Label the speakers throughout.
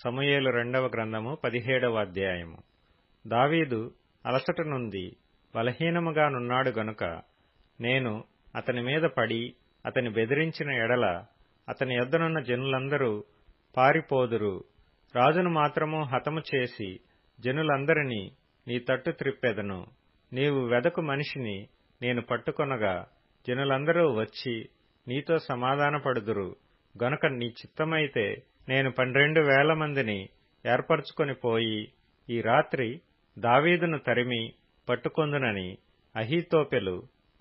Speaker 1: సమూయేలు రెండవ గ్రంథము 17వ అధ్యాయము. దావీదు అలసట నుండి బలహీనముగా నున్నాడు గనుక నేను అతని మీద పడి అతని బెదిరించిన ఎడల అతని యొద్దనున్న జనులందరూ పారిపోదురు. రాజును మాత్రము హతము చేసి జనులందరినీ నీ తట్టు త్రిప్పెదను. నీవు వెదకు మనిషిని నేను పట్టుకొనగా జనులందరూ వచ్చి నీతో సమాధానపడుదురు గనుక నీ చిత్తమైతే నేను 12,000 మందిని ఏర్పరచుకొని పోయి ఈ రాత్రి దావీదును తరిమి పట్టుకొందునని అహీతోపెలు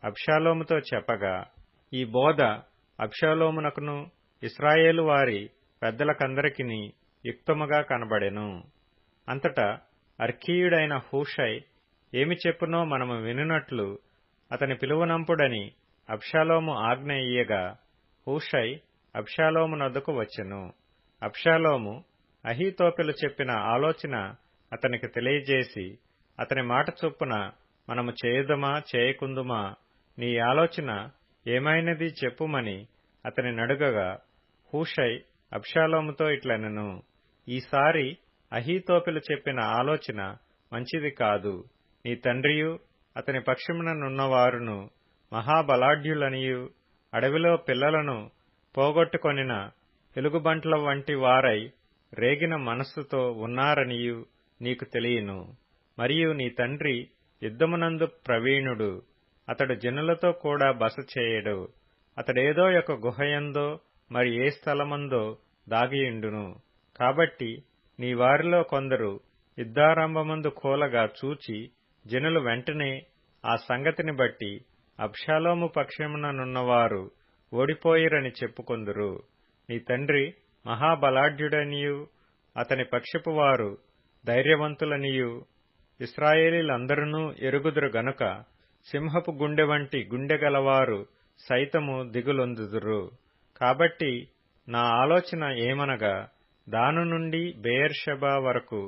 Speaker 1: అబ్షాలోముతో చెప్పగా, ఈ బోధ అబ్షాలోమునకును ఇశ్రాయేలు వారి పెద్దలకందరికిని యుక్తముగా కనబడెను. అంతటా అర్కీయుడైన హూషై ఏమి చెప్పునో మనము వినునట్లు అతని పిలువనంపుడని అబ్షాలోము ఆజ్ఞ ఇయ్యగా హూషై అబ్షాలోము నొద్దకు వచ్చెను. అబ్షాలోము అహీతోపెలు చెప్పిన ఆలోచన అతనికి తెలియజేసి, అతని మాట చొప్పున మనము చేయుదమా చేయకుందుమా, నీ ఆలోచన ఏమైనది చెప్పుమని అతని నడుగగా, హూషై అబ్షాలోముతో ఇట్లనెను, ఈసారి అహీతోపెలు చెప్పిన ఆలోచన మంచిది కాదు. నీ తండ్రియు అతని పక్షముననున్నవారును మహాబలాఢ్యులనియు అడవిలో పిల్లలను పోగొట్టుకొనిన ఎలుగుబంట్ల వంటి వారై రేగిన మనస్సుతో ఉన్నారనియు నీకు తెలియను. మరియు నీ తండ్రి యుద్ధమునందు ప్రవీణుడు, అతడు జనులతో కూడా బస చేయడు. అతడేదో ఒక గుహయందో మరి ఏ స్థలమందో దాగియుండును. కాబట్టి నీ వారిలో కొందరు యుద్ధారంభమందు కూలగా చూచి జనులు వెంటనే ఆ సంగతిని బట్టి అబ్షాలోము పక్షముననున్నవారు ఓడిపోయిరని చెప్పుకొందురు. నీ తండ్రి మహాబలాఢ్యుడనియు అతని పక్షపు వారు ధైర్యవంతులనియు ఇశ్రాయేలీలందరూ ఎరుగుదురు గనుక సింహపు గుండె వంటి గుండెగలవారు సైతము దిగులొందుదురు. కాబట్టి నా ఆలోచన ఏమనగా, దాను నుండి బెయేర్షెబా వరకు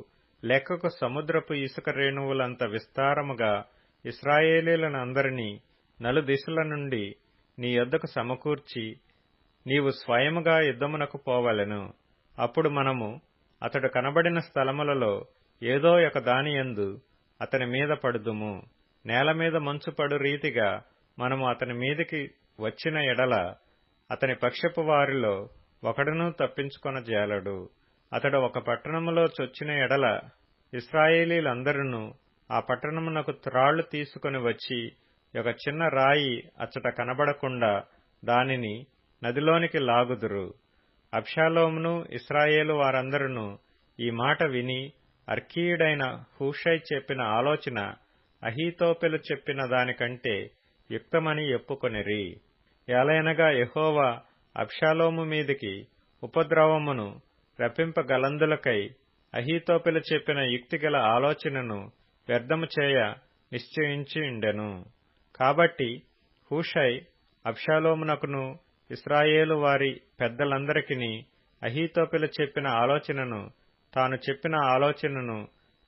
Speaker 1: లెక్కకు సముద్రపు ఇసుక రేణువులంత విస్తారముగా ఇశ్రాయేలీలందరినీ నలుదిశల నుండి నీ యొద్దకు సమకూర్చి నీవు స్వయముగా యుద్ధమునకు పోవలెను. అప్పుడు మనము అతడు కనబడిన స్థలములలో ఏదో ఒక దానియందు అతని మీద పడుదుము. నేల మీద మంచు పడు రీతిగా మనము అతని మీదికి వచ్చిన ఎడల అతని పక్షపు వారిలో ఒకడునూ తప్పించుకొనజాలడు. అతడు ఒక పట్టణములో చొచ్చిన ఎడల ఇశ్రాయేలీలందరూ ఆ పట్టణమునకు త్రాళ్లు తీసుకొని వచ్చి ఒక చిన్న రాయి అచ్చట కనబడకుండా దానిని నదిలోనికి లాగుదురు. అబ్షాలోమును ఇశ్రాయేలు వారందరూ ఈ మాట విని అర్కీయుడైన హూషై చెప్పిన ఆలోచన అహీతోపెలు చెప్పిన దానికంటే యుక్తమని ఒప్పుకొనిరి. ఏలయనగా యెహోవా అబ్షాలోము మీదికి ఉపద్రవమును రప్పింపగలందులకై అహీతోపెలు చెప్పిన యుక్తిగల ఆలోచనను వ్యర్థము చేయ నిశ్చయించియుండెను. కాబట్టి హూషై అబ్షాలోమునకును ఇశ్రాయేలు వారి పెద్దలందరికిని అహీతోపెలు చెప్పిన ఆలోచనను, తాను చెప్పిన ఆలోచనను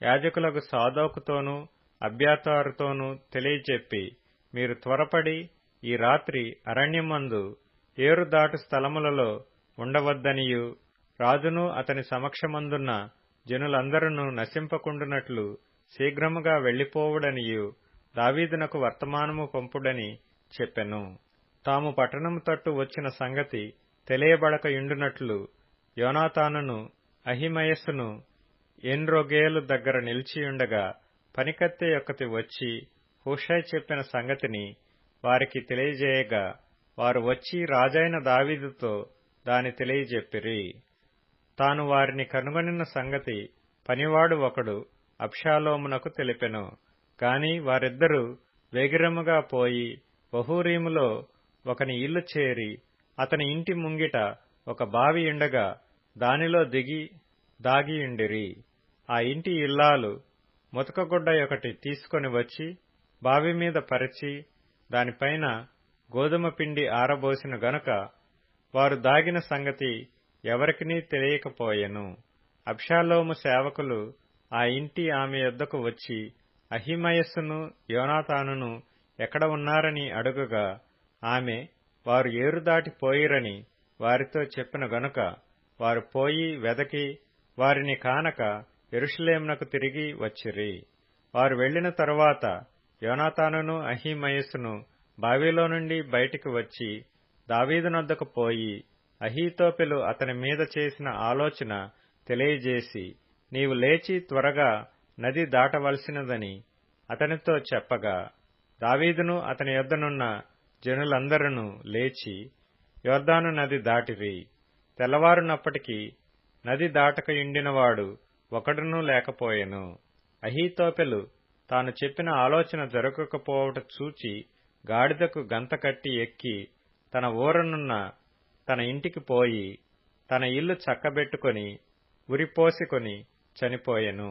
Speaker 1: యాజకులకు సాదోకుతోనూ అబ్యాతారుతోనూ తెలియచెప్పి, మీరు త్వరపడి ఈ రాత్రి అరణ్యమందు ఏరు దాటు స్థలములలో ఉండవద్దనియు, రాజును అతని సమక్షమందున్న జనులందరూ నశింపకుండునట్లు శీఘ్రముగా వెళ్లిపోవుడనియు దావీదునకు వర్తమానము పంపుడని చెప్పెను. తాము పట్టణము తట్టు వచ్చిన సంగతి తెలియబడకయుండునట్లు యోనాతానును అహిమయస్సును ఎన్రోగేలు దగ్గర నిలిచియుండగా పనికత్తె యొక్కతి వచ్చి హూషై చెప్పిన సంగతిని వారికి తెలియజేయగా, వారు వచ్చి రాజైన దావీదుతో దాని తెలియజెప్పిరి. తాను వారిని కనుగొనిన సంగతి పనివాడు ఒకడు అబ్షాలోమునకు తెలిపెను. గాని వారిద్దరూ వేగిరముగా పోయి బహూరీములో ఒకని ఇల్లు చేరి, అతని ఇంటి ముంగిట ఒక బావి ఉండగా దానిలో దిగి దాగియుండిరి. ఆ ఇంటి ఇల్లాలు ముతకగుడ్డ ఒకటి తీసుకొని వచ్చి బావి మీద పరిచి దానిపైన గోధుమ పిండి ఆరబోసిన గనుక వారు దాగిన సంగతి ఎవరికినీ తెలియకపోయెను. అబ్షాలోము సేవకులు ఆ ఇంటి ఆమె యొద్దకు వచ్చి అహిమయస్సును యోనాతానును ఎక్కడ ఉన్నారని అడుగగా, ఆమె వారు ఏరు దాటి పోయిరని వారితో చెప్పిన గనుక వారు పోయి వెదకి వారిని కానక యెరూషలేమునకు తిరిగి వచ్చిరి. వారు వెళ్లిన తరువాత యోనాతానును అహీమయస్సును బావిలో నుండి బయటికి వచ్చి దావీదునొద్దకు పోయి అహీతోపెలు అతని మీద చేసిన ఆలోచన తెలియజేసి, నీవు లేచి త్వరగా నది దాటవలసినదని అతనితో చెప్పగా, దావీదును అతని యొద్దనున్న జనులందరూ లేచి యొర్దాను నది దాటిరి. తెల్లవారునప్పటికి నది దాటకయుండినవాడు ఒకడునూ లేకపోయెను. అహీతోపెలు తాను చెప్పిన ఆలోచన జరగకపోవట చూచి గాడిదకు గంత కట్టి ఎక్కి తన ఊరనున్న తన ఇంటికి పోయి తన ఇల్లు చక్కబెట్టుకొని ఉరిపోసుకొని చనిపోయెను.